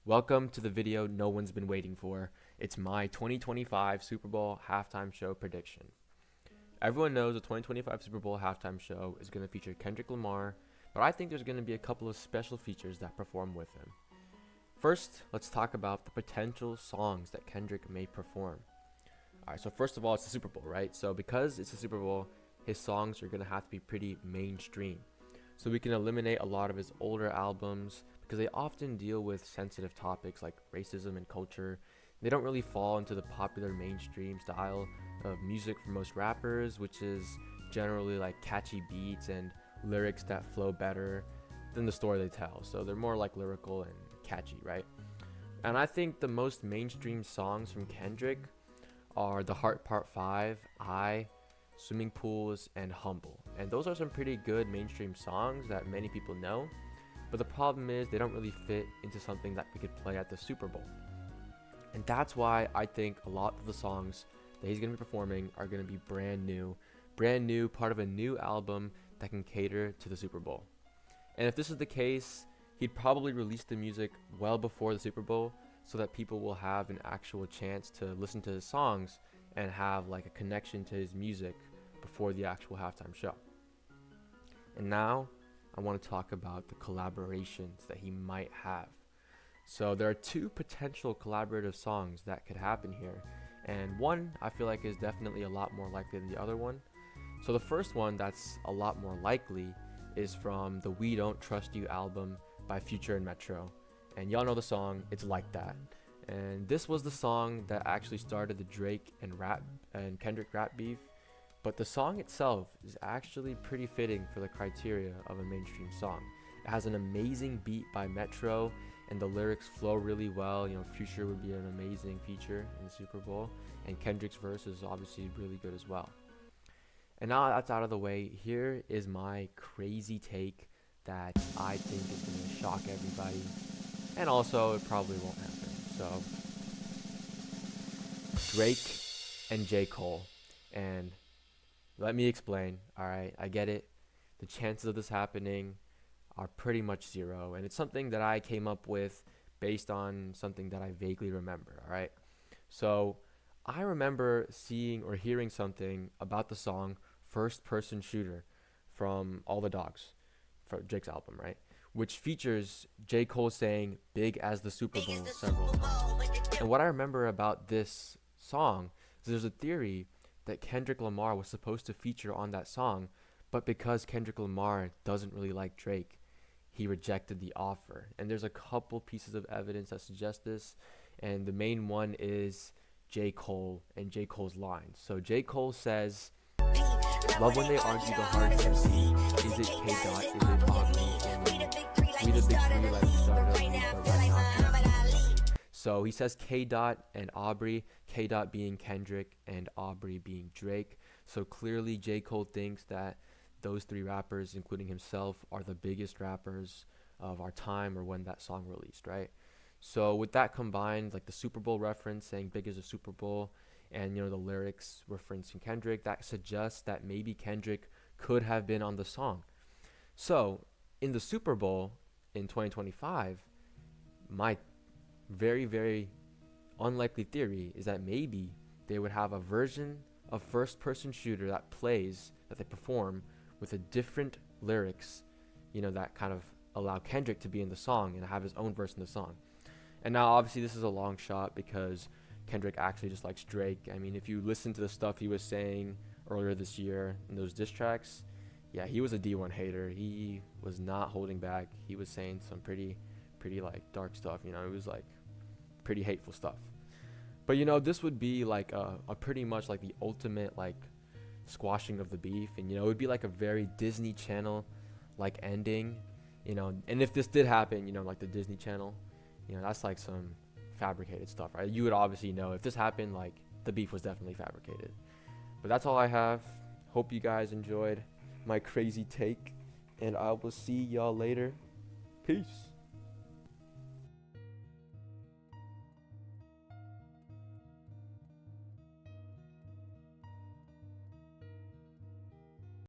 Welcome to the video no one's been waiting for. It's my 2025 Super Bowl halftime show prediction. Everyone knows the 2025 Super Bowl halftime show is going to feature Kendrick Lamar, but I think there's going to be a couple of special features that perform with him. First, let's talk about the potential songs that Kendrick may perform. Alright, so first of all, it's the Super Bowl, right? So because it's the Super Bowl, his songs are going to have to be pretty mainstream. So we can eliminate a lot of his older albums because they often deal with sensitive topics like racism and culture. They don't really fall into the popular mainstream style of music for most rappers, which is generally like catchy beats and lyrics that flow better than the story they tell. So they're more like lyrical and catchy, right? And I think the most mainstream songs from Kendrick are The Heart Part 5, Swimming Pools, and Humble. And those are some pretty good mainstream songs that many people know. But the problem is they don't really fit into something that we could play at the Super Bowl. And that's why I think a lot of the songs that he's going to be performing are going to be brand new, part of a new album that can cater to the Super Bowl. And if this is the case, he'd probably release the music well before the Super Bowl so that people will have an actual chance to listen to his songs and have like a connection to his music before the actual halftime show. And now I want to talk about the collaborations that he might have. So there are two potential collaborative songs that could happen here, and one I feel like is definitely a lot more likely than the other one. So the first one that's a lot more likely is from the We Don't Trust You album by Future and Metro. And y'all know the song, it's Like That. And this was the song that actually started the Drake and Kendrick rap beef. But the song itself is actually pretty fitting for the criteria of a mainstream song. It has an amazing beat by Metro, and the lyrics flow really well. You know, Future would be an amazing feature in the Super Bowl, and Kendrick's verse is obviously really good as well. And now that's out of the way, here is my crazy take that I think is going to shock everybody, and also it probably won't happen. So, Drake and J. Cole. And let me explain. Alright, I get it. The chances of this happening are pretty much zero. And it's something that I came up with based on something that I vaguely remember. Alright. So I remember seeing or hearing something about the song First Person Shooter from All the Dogs, for Drake's album, right? Which features J. Cole saying big as the Super Bowl several times. And what I remember about this song is there's a theory that Kendrick Lamar was supposed to feature on that song, but because Kendrick Lamar doesn't really like Drake, he rejected the offer. And there's a couple pieces of evidence that suggest this, and the main one is J. Cole and J. Cole's lines. So J. Cole says, "Love when they argue the hard MC. Is it K Dot? Is it Aubrey? We the big three like we started, but right now." So he says K Dot and Aubrey, K Dot being Kendrick and Aubrey being Drake. So clearly J. Cole thinks that those three rappers, including himself, are the biggest rappers of our time or when that song released, right? So with that combined, like the Super Bowl reference saying big as a Super Bowl, and the lyrics referencing Kendrick, that suggests that maybe Kendrick could have been on the song. So in the Super Bowl in 2025, my very, very unlikely theory is that maybe they would have a version of First Person Shooter that they perform with a different lyrics, that kind of allow Kendrick to be in the song and have his own verse in the song. And now obviously this is a long shot because Kendrick actually just likes Drake. I mean, if you listen to the stuff he was saying earlier this year in those diss tracks, yeah, he was a D1 hater. He was not holding back. He was saying some pretty like dark stuff. It was like pretty hateful stuff. But this would be like a pretty much like the ultimate like squashing of the beef, and it would be like a very Disney Channel like ending, and if this did happen, like the Disney Channel, that's like some fabricated stuff, right? You would obviously know if this happened, like the beef was definitely fabricated. But that's all I have. Hope you guys enjoyed my crazy take, and I will see y'all later. Peace.